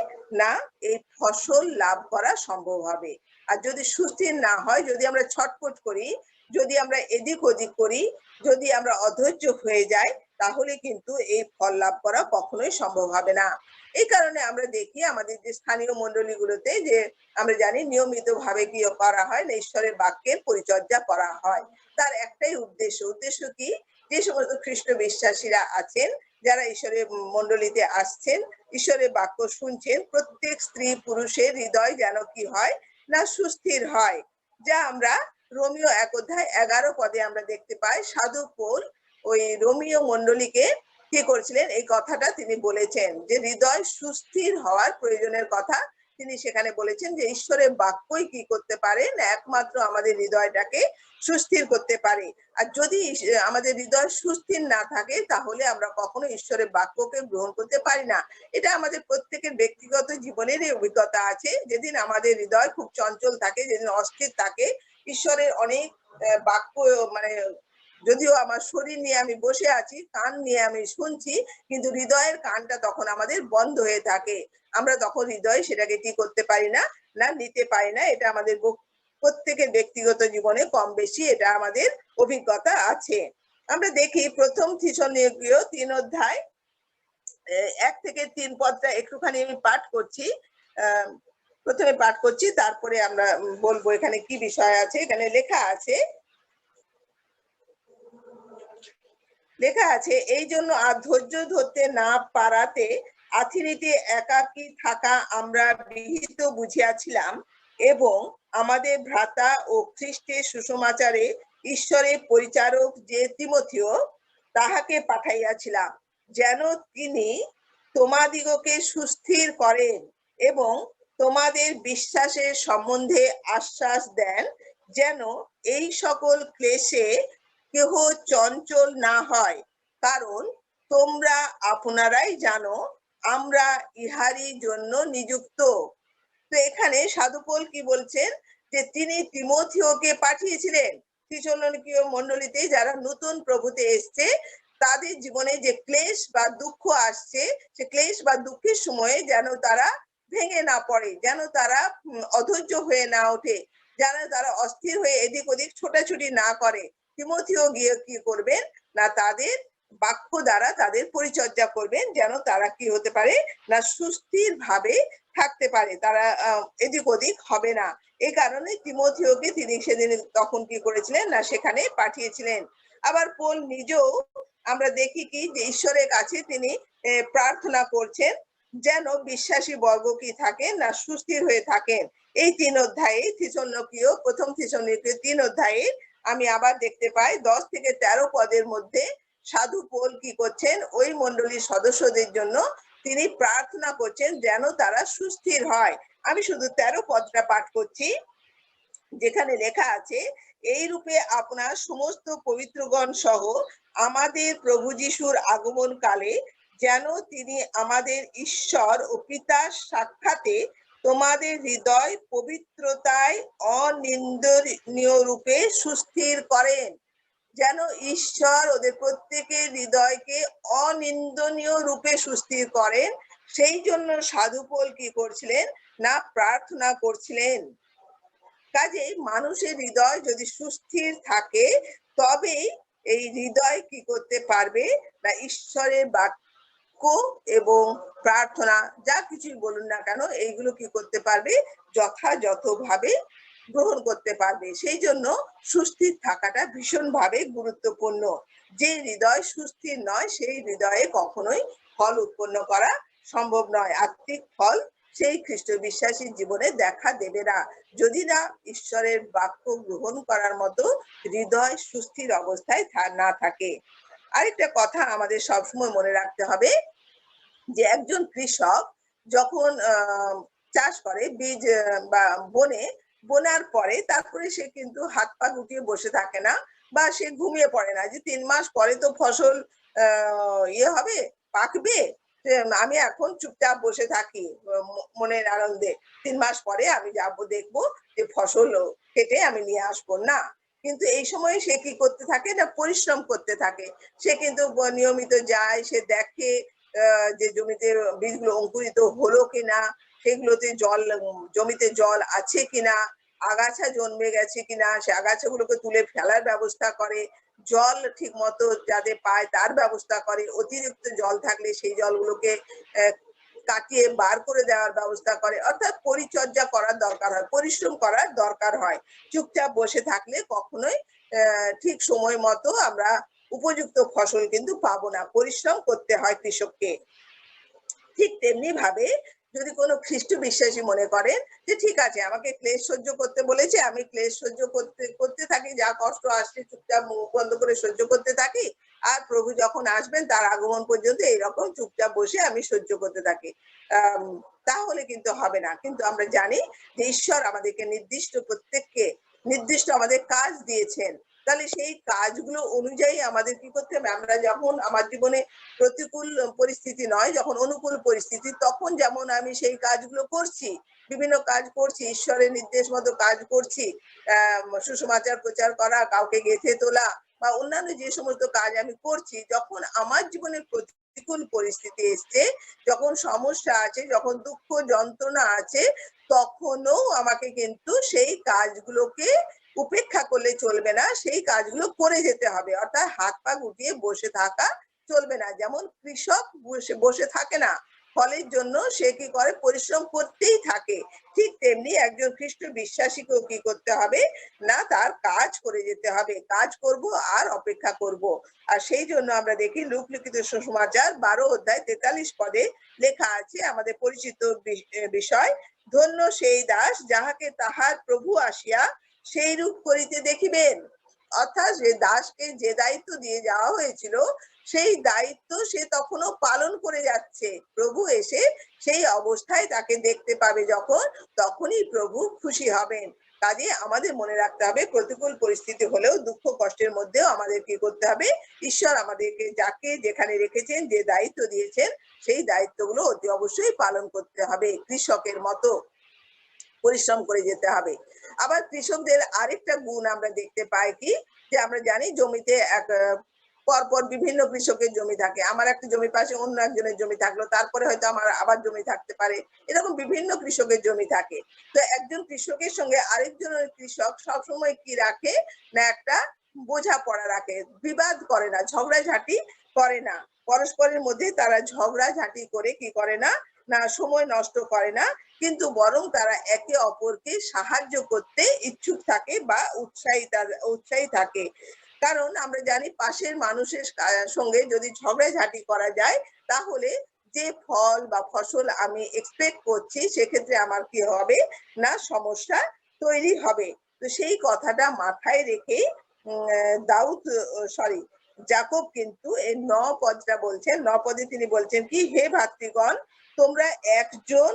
না এই ফসল লাভ করা সম্ভব হবে। আর যদি সুস্থির না হয়, যদি আমরা ছটফট করি, যদি আমরা এদিক ওদিক করি, যদি আমরা অধৈর্য হয়ে যাই, তাহলে কিন্তু এই ফল লাভ করা কখনোই সম্ভব হবে না। এই কারণে আমরা দেখি আমাদের যে স্থানীয় মণ্ডলীগুলোতে, যে আমরা জানি নিয়মিত ভাবে কি করা হয় না, ঈশ্বরের বাক্যের পরিচর্যা করা হয়। তার একটাই উদ্দেশ্য কি, যে সমস্ত খ্রিস্ট বিশ্বাসীরা আছেন, যারা ঈশ্বরের মণ্ডলীতে আসছেন, ঈশ্বরের বাক্য শুনছেন, প্রত্যেক স্ত্রী পুরুষের হৃদয় যেন কি হয় না সুস্থির হয়। যা আমরা রোমীয় ১ অধ্যায় ১১ পদে আমরা দেখতে পাই, সাধু পৌল ওই রোমীয় মণ্ডলীকে কি করছিলেন, এই কথাটা তিনি বলেছেন যে হৃদয় সুস্থির হওয়ার প্রয়োজনের কথা তিনি সেখানে বলেছেন, যে ঈশ্বরের বাক্যই কি করতে পারেন, একমাত্র আমাদের হৃদয়টাকে সুস্থির করতে পারে। আর যদি আমাদের হৃদয় সুস্থির না থাকে, তাহলে আমরা কখনো ঈশ্বরের বাক্যকে গ্রহণ করতে পারি না। এটা আমাদের প্রত্যেকের ব্যক্তিগত জীবনেরই অভিজ্ঞতা আছে। যেদিন আমাদের হৃদয় খুব চঞ্চল থাকে, যেদিন অস্থির থাকে, ঈশ্বরের অনেক বাক্য মানে যদিও আমার শরীর নিয়ে আমি বসে আছি, কান নিয়ে আমি শুনছি, কিন্তু হৃদয়ের কানটা তখন আমাদের বন্ধ হয়ে থাকে। আমরা তখন হৃদয়ে সেটাকে কি করতে পারি না, না নিতে পারি না। এটা আমাদের প্রত্যেকের ব্যক্তিগত জীবনে কম বেশি এটা আমাদের অভিজ্ঞতা আছে। আমরা দেখি প্রথম থিসলনিকীয় ৩ অধ্যায় ১ থেকে ৩ পদটা একটুখানি আমি পাঠ করছি। প্রথমে পাঠ করছি, তারপরে আমরা বলবো এখানে কি বিষয় আছে। এখানে লেখা আছে, এই জন্য আর ধৈর্য ধরতে না পারাতে আথিনিতে একাকী থাকা আমরা বিহিত বুঝিয়াছিলাম, এবং আমাদের ভ্রাতা ও খ্রিস্টের সুসমাচারে ঈশ্বরের পরিচারক যে তিমথিও, তাহাকে পাঠাইয়াছিলাম, যেন তিনি তোমাদিগকে সুস্থির করেন এবং তোমাদের বিশ্বাসের সম্বন্ধে আশ্বাস দেন, যেন এই সকল ক্লেশে কেহ চঞ্চল না হয়। কারণ তোমরা আপনারাই জানো আমরা ইহারই জন্য নিযুক্ত। তো এখানে সাধু পৌল কি বলছেন, যে তিনি তিমথিওকে পাঠিয়েছিলেন থিসলনিকীয় মণ্ডলীতে যারা নতুন প্রভুতে এসছে, তাদের জীবনে যে ক্লেশ বা দুঃখ আসছে, সে ক্লেশ বা দুঃখের সময়ে যেন তারা ভেঙে না পড়ে, যেন তারা অধৈর্য হয়ে না ওঠে, যেন তারা অস্থির হয়ে এদিক ওদিক ছোটাছুটি না করে। তিমথিও গিয়ে কি করবেন না, তাদের বাক্য দ্বারা তাদের পরিচর্যা করবেন, যেন তারা কি হতে পারে না সুস্থির ভাবে থাকতে পারে, তারা এদিক ওদিক হবে না। এই কারণে তিমথিওকে তিনি সেদিন তখন কি করেছিলেন না সেখানে পাঠিয়েছিলেন। আবার পৌল নিজেও আমরা দেখি কি, যে ঈশ্বরের কাছে তিনি প্রার্থনা করছেন যেন বিশ্বাসী বর্গ কি থাকেন না সুস্থির হয়ে থাকেন। এই ৩ অধ্যায়ে প্রথম থিসলনিকীয় ৩ অধ্যায়ে আমি আবার দেখতে পাই ১০ থেকে ১৩ পদের মধ্যে সাধু পৌল কি করছেন, ওই মণ্ডলীর সদস্যদের জন্য তিনি প্রার্থনা করছেন যেন তারা সুস্থির হয়। আমি শুধু ১৩ পদটা পাঠ করছি, যেখানে লেখা আছে, এই রূপে আপনার সমস্ত পবিত্রগণ সহ আমাদের প্রভু যিশুর আগমন কালে যেন তিনি আমাদের ঈশ্বর ও পিতার সাক্ষাতে তোমাদের হৃদয় পবিত্রতায় অনিন্দনীয় রূপে সুস্থির করেন। যেন ঈশ্বর ওদের প্রত্যেকের হৃদয়কে অনিন্দনীয় রূপে সুস্থির করেন, সেই জন্য সাধু পৌল কি করছিলেন না প্রার্থনা করছিলেন। কাজেই মানুষের হৃদয় যদি সুস্থির থাকে, তবেই এই হৃদয় কি করতে পারবে না ঈশ্বরের বাক্য এবং প্রার্থনা যা কিছুই বলুন না কেন, এইগুলো কি করতে পারবে, যথাযথভাবে গ্রহণ করতে পারবে। সেই জন্য সুস্থির থাকাটা ভীষণভাবে গুরুত্বপূর্ণ। যে হৃদয় সুস্থির নয়, সেই হৃদয়ে কখনোই ফল উৎপন্ন করা সম্ভব নয়। আত্মিক ফল সেই খ্রিস্ট বিশ্বাসীর জীবনে দেখা দেবে না, যদি না ঈশ্বরের বাক্য গ্রহণ করার মতো হৃদয় সুস্থির অবস্থায় না থাকে। আরেকটা কথা আমাদের সবসময় মনে রাখতে হবে যে একজন কৃষক যখন চাষ করে বীজ বা বোনার পরে তারপরে সে কিন্তু হাত পা গুটিয়ে বসে থাকে না বা সে ঘুমিয়ে পড়ে না যে ৩ মাস পরে তো ফসল ইয়ে হবে, পাকবে। আমি এখন চুপচাপ বসে থাকি মনের আনন্দে। ৩ মাস পরে আমি যাবো, দেখবো যে ফসল কেটে আমি নিয়ে আসবো না। কিন্তু এই সময় সে কি করতে থাকে না, পরিশ্রম করতে থাকে। সে কিন্তু নিয়মিত যায়, সে দেখে যে জমিতে বীজগুলো অঙ্কুরিত হলো কিনা, সেগুলোতে জমিতে জল আছে কিনা, আগাছা জন্মে গেছে কিনা, সে আগাছাগুলোকে তুলে ফেলার ব্যবস্থা করে, জল ঠিক মতো যাতে পায় তার ব্যবস্থা করে, অতিরিক্ত জল থাকলে সেই জলগুলোকে কাটিয়ে বার করে দেওয়ার ব্যবস্থা করে। অর্থাৎ পরিচর্যা করার দরকার হয়, পরিশ্রম করার দরকার হয়। চুপচাপ বসে থাকলে কখনোই ঠিক সময় মতো আমরা উপযুক্ত ফসল কিন্তু পাবো না। পরিশ্রম করতে হয় কৃষককে। ঠিক তেমনি ভাবে যদি কোনো খ্রিস্ট বিশ্বাসী মনে করেন যে ঠিক আছে, আমাকে ক্লেশ সহ্য করতে বলেছে, আমি ক্লেশ সহ্য করতে করতে থাকি, যা কষ্ট আসছে চুপচাপ মুখ বন্ধ করে সহ্য করতে থাকি, আর প্রভু যখন আসবেন তার আগমন পর্যন্ত এইরকম চুপচাপ বসে আমি সহ্য করতে থাকি, আম, তাহলে কিন্তু হবে না। কিন্তু আমরা জানি যে ঈশ্বর আমাদেরকে প্রত্যেককে নির্দিষ্ট আমাদের কাজ দিয়েছেন। তাহলে সেই কাজগুলো অনুযায়ী আমাদের কি করতে হবে, আমরা যখন আমার জীবনে প্রতিকূল পরিস্থিতি নয়, যখন অনুকূল পরিস্থিতি, তখন যেমন আমি সেই কাজগুলো করছি, বিভিন্ন কাজ করছি, ঈশ্বরের নির্দেশ মতো কাজ করছি, সুসমাচার প্রচার করা, কাউকে গেঁথে তোলা বা অন্যান্য যে সমস্ত কাজ আমি করছি, যখন আমার জীবনে প্রতিকূল পরিস্থিতি এসছে, যখন সমস্যা আছে, যখন দুঃখ যন্ত্রণা আছে, তখনও আমাকে কিন্তু সেই কাজগুলোকে উপেক্ষা করলে চলবে না, সেই কাজগুলো করে যেতে হবে। অর্থাৎ হাত পা গুটিয়ে বসে থাকা চলবে না। যেমন কৃষক বসে বসে থাকে না, ফলের জন্য সে কি করে, পরিশ্রম করতেই থাকে। ঠিক তেমনি একজন খ্রিস্ট বিশ্বাসীকেও কি করতে হবে না, তার কাজ করে যেতে হবে। কাজ করব আর অপেক্ষা করব। আর সেই জন্য আমরা দেখি লোকলিখিত সুসমাচার 12 অধ্যায় 43 পদে লেখা আছে আমাদের পরিচিত বিষয়, ধন্য সেই দাস যাহাকে তাহার প্রভু আসিয়া সেই রূপ করিতে দেখিবেন। অর্থাৎ যে দাসকে যে দায়িত্ব দিয়ে যাওয়া হয়েছিল, সেই দায়িত্ব সে তখনও পালন করে যাচ্ছে। প্রভু এসে সেই অবস্থায় তাকে দেখতে পাবে যখন, তখনই প্রভু খুশি হবেন। কাজে আমাদের মনে রাখতে হবে, প্রতিকূল পরিস্থিতি হলেও, দুঃখ কষ্টের মধ্যেও আমাদের কি করতে হবে, ঈশ্বর আমাদেরকে যাকে যেখানে রেখেছেন, যে দায়িত্ব দিয়েছেন, সেই দায়িত্বগুলো অতি অবশ্যই পালন করতে হবে। কৃষকের মতো পরিশ্রম করে যেতে হবে। আবার কৃষকদের আরেকটা গুণ আমরা দেখতে পাই কি, যে আমরা জানি জমিতে এক পরপর বিভিন্ন কৃষকের জমি থাকে। আমার একটা জমির পাশে অন্য একজনের জমি থাকলো, তারপরে হয়তো আমার আবার জমি থাকতে পারে, এরকম বিভিন্ন কৃষকের জমি থাকে। তো একজন কৃষকের সঙ্গে আরেকজনের কৃষক সবসময় কি রাখে না, একটা বোঝাপড়া রাখে, বিবাদ করে না, ঝগড়াঝাটি করে না, পরস্পরের মধ্যে তারা ঝগড়াঝাটি করে কি করে না, না সময় নষ্ট করে না, কিন্তু বরং তারা একে অপরকে সাহায্য করতে ইচ্ছুক থাকে বা উৎসাহী থাকে। কারণ আমরা জানি পাশের মানুষের সঙ্গে যদি ঝগড়াঝাটি করা যায়, তাহলে যে ফল বা ফসল আমি এক্সপেক্ট করছি, সেক্ষেত্রে আমার কি হবে না, সমস্যা তৈরি হবে। তো সেই কথাটা মাথায় রেখে দাউদ, সরি, যাকব কিন্তু এই 9 পদটা বলছেন। 9 পদে তিনি বলছেন কি, হে ভাতৃগণ, তোমরা একজন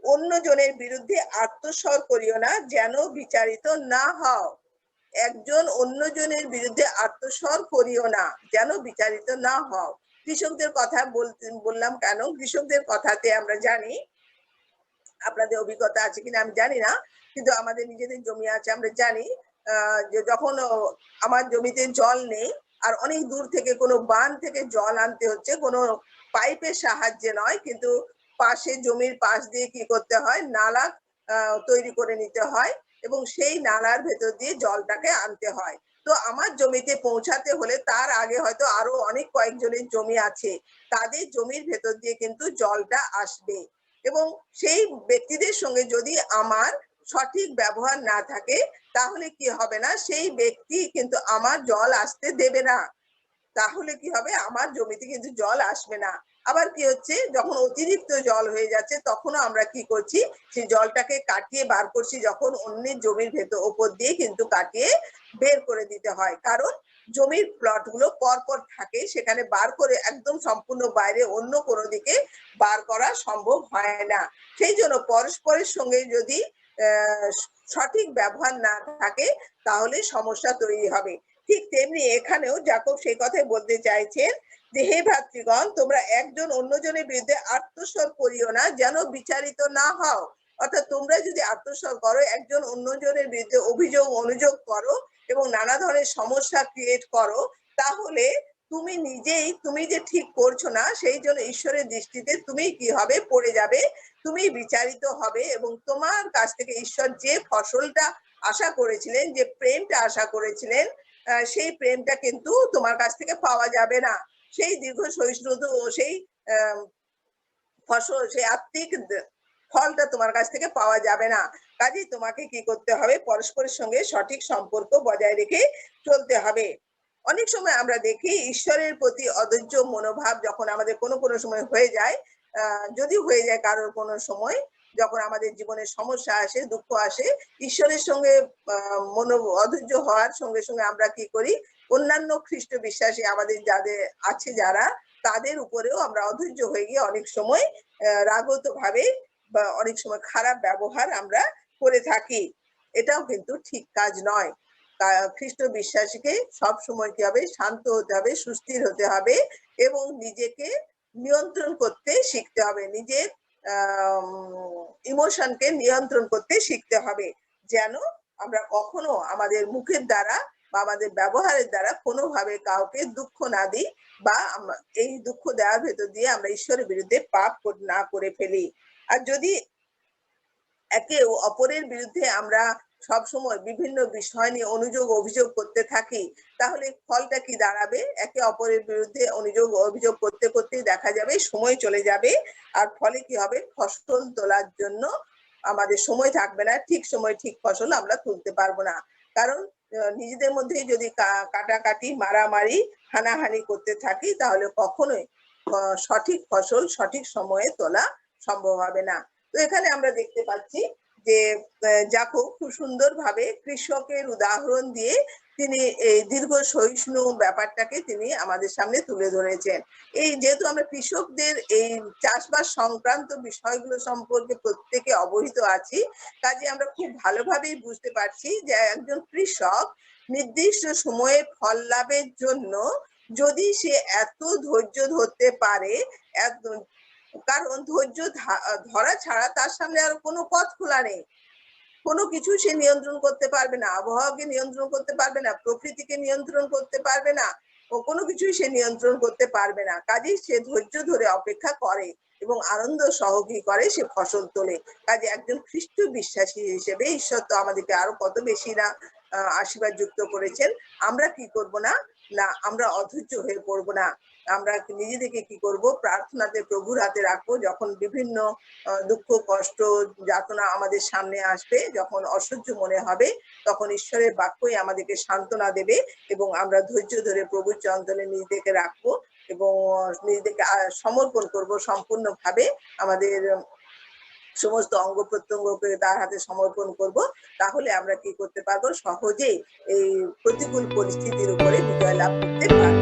অন্যজনের বিরুদ্ধে আত্মস্বর করিও না, যেন বিচারিত না হও। একজন অন্যজনের বিরুদ্ধে আত্মস্বর করিও না, যেন বিচারিত না হও। কৃষকদের কথা বললাম কেন, কৃষকদের কথাতে আমরা জানি, আপনাদের অভিজ্ঞতা আছে কিনা আমি জানি না, কিন্তু আমাদের নিজেদের জমি আছে, আমরা জানি যে যখন আমার জমিতে জল নেই, আর অনেক দূর থেকে কোনো বাঁধ থেকে জল আনতে হচ্ছে, কোনো পাইপের সাহায্যে নয়, কিন্তু পাশে জমির পাশ দিয়ে কি করতে হয়, নালা তৈরি করে নিতে হয়, এবং সেই নালার ভেতর দিয়ে জলটাকে আনতে হয়। তো আমার জমিতে পৌঁছাতে হলে তার আগে হয়তো আরো অনেক কয়েকজনের জমি আছে, তাদের জমির ভেতর দিয়ে কিন্তু জলটা আসবে, এবং সেই ব্যক্তিদের সঙ্গে যদি আমার সঠিক ব্যবহার না থাকে, তাহলে কি হবে না, সেই ব্যক্তি কিন্তু আমার জল আসতে দেবে না, তাহলে কি হবে, আমার জমিতে কিন্তু জল আসবে না। আবার কি হচ্ছে, যখন অতিরিক্ত জল হয়ে যাচ্ছে, তখনও আমরা কি করছি, সেই জলটাকে কাটিয়ে বার করছি, যখন অন্যের জমির ভেতর ওপর দিয়ে কিন্তু কাটিয়ে বের করে দিতে হয়। কারণ জমির প্লট গুলো পরপর থাকে, সেখানে বার করে একদম সম্পূর্ণ বাইরে অন্য কোনো দিকে বার করা সম্ভব হয় না। সেই জন্য পরস্পরের সঙ্গে যদি সঠিক ব্যবহার না থাকে তাহলে সমস্যা তৈরি হবে। ঠিক তেমনি এখানেও যাকব সেই কথাই বলতে চাইছেন যে হে ভাতৃগণ, তোমরা একজন অন্যজনের বিরুদ্ধে আত্মস্বর করিও না, যেন বিচারিত না হও। অর্থাৎ তোমরা যদি আত্মস্বর করো, একজন অন্যজনের বিরুদ্ধে অভিযোগ অনুযোগ করো এবং নানা ধরনের সমস্যা ক্রিয়েট করো, তাহলে তুমি নিজেই তুমি যে ঠিক করছো না, সেই জন্য ঈশ্বরের দৃষ্টিতে তুমি কি হবে, পড়ে যাবে, তুমি বিচারিত হবে এবং তোমার কাছ থেকে ঈশ্বর যে ফসলটা আশা করেছিলেন, যে প্রেমটা আশা করেছিলেন, সেই প্রেমটা কিন্তু তোমার কাছ থেকে পাওয়া যাবে না। সেই দীর্ঘ সহিষ্ণুতা ও সেই ফসল, সেই আত্মিক ফলটা তোমার কাছ থেকে পাওয়া যাবে না। কাজেই তোমাকে কি করতে হবে, পরস্পরের সঙ্গে সঠিক সম্পর্ক বজায় রেখে চলতে হবে। অনেক সময় আমরা দেখি ঈশ্বরের প্রতি অধৈর্য মনোভাব যখন আমাদের কোনো কোনো সময় হয়ে যায়, যদি হয়ে যায় কারোর কোনো সময়, যখন আমাদের জীবনে সমস্যা আসে, দুঃখ আসে, ঈশ্বরের সঙ্গে অধৈর্য হওয়ার সঙ্গে সঙ্গে আমরা কি করি, অন্যান্য খ্রিস্ট বিশ্বাসী আমাদের যাদের আছে যারা, তাদের উপরেও আমরা অধৈর্য হয়ে গিয়ে অনেক সময় রাগত ভাবে বা অনেক সময় খারাপ ব্যবহার আমরা করে থাকি। এটাও কিন্তু ঠিক কাজ নয়। খ্রিস্ট বিশ্বাসীকে সব সময় কি হবে, শান্ত হতে হবে, সুস্থির হতে হবে এবং নিজেকে নিয়ন্ত্রণ করতে শিখতে হবে, নিজের ইমোশনকে নিয়ন্ত্রণ করতে শিখতে হবে, যেন আমরা কখনো আমাদের মুখের দ্বারা বা আমাদের ব্যবহারের দ্বারা কোনোভাবে কাউকে দুঃখ না দিই বা এই দুঃখ দেওয়ার ভেতর দিয়ে আমরা ঈশ্বরের বিরুদ্ধে পাপ না করে ফেলি। আর যদি একে অপরের বিরুদ্ধে আমরা সব সময় বিভিন্ন বিষয় নিয়ে অনুযোগ অভিযোগ করতে থাকি, তাহলে ফলটা কি দাঁড়াবে? একে অপরের বিরুদ্ধে অনুযোগ অভিযোগ করতে করতেই দেখা যাবে সময় চলে যাবে, আর ফলে কি হবে, ফসল তোলার জন্য আমাদের সময় থাকবে না, ঠিক সময় ঠিক ফসল আমরা তুলতে পারবো না। কারণ নিজেদের মধ্যে যদি কাটাকাটি, মারামারি, হানাহানি করতে থাকি, তাহলে কখনোই সঠিক ফসল সঠিক সময়ে তোলা সম্ভব হবে না। তো এখানে আমরা দেখতে পাচ্ছি যে যাকব খুব সুন্দরভাবে কৃষকের উদাহরণ দিয়ে তিনি এই দীর্ঘ সহিষ্ণু ব্যাপারটাকে তিনি আমাদের সামনে তুলে ধরেছেন। এই যেহেতু আমরা কৃষকদের এই চাষবাস সংক্রান্ত বিষয়গুলো সম্পর্কে প্রত্যেকে অবহিত আছি, কাজে আমরা খুব ভালোভাবেই বুঝতে পারছি যে একজন কৃষক নির্দিষ্ট সময়ে ফল লাভের জন্য যদি সে এত ধৈর্য ধরতে পারে, কারণ ধৈর্য ধরা ছাড়া তার সামনে আর কোনো পথ খোলা নেই। কোনো কিছু সে নিয়ন্ত্রণ করতে পারবে না, আবহাওয়াকে নিয়ন্ত্রণ করতে পারবে না, প্রকৃতিকে নিয়ন্ত্রণ করতে পারবে না, ও কোনো কিছুই সে নিয়ন্ত্রণ করতে পারবে না। কাজেই সে ধৈর্য ধরে অপেক্ষা করে এবং আনন্দ সহ কি করে, সে ফসল তোলে। কাজে একজন খ্রিস্ট বিশ্বাসী হিসেবে ঈশ্বর তো আমাদেরকে আরো কত বেশি না আশীর্বাদ যুক্ত করেছেন। আমরা কি করব না, আমরা অধৈর্য হয়ে পড়বো না, আমরা নিজেদেরকে কি করব, প্রার্থনাতে প্রভুর হাতে রাখবো। যখন বিভিন্ন দুঃখ কষ্ট যাতনা আমাদের সামনে আসবে, যখন অসহ্য মনে হবে, তখন ঈশ্বরের বাক্যই আমাদেরকে সান্ত্বনা দেবে এবং আমরা ধৈর্য ধরে প্রভুর চরণতলে নিজেদেরকে রাখবো এবং নিজেদেরকে সমর্পণ করব সম্পূর্ণভাবে, আমাদের সমস্ত অঙ্গ প্রত্যঙ্গকে তার হাতে সমর্পণ করব। তাহলে আমরা কি করতে পারবো, সহজেই এই প্রতিকূল পরিস্থিতির উপরে বিজয় লাভ করতে পারবো।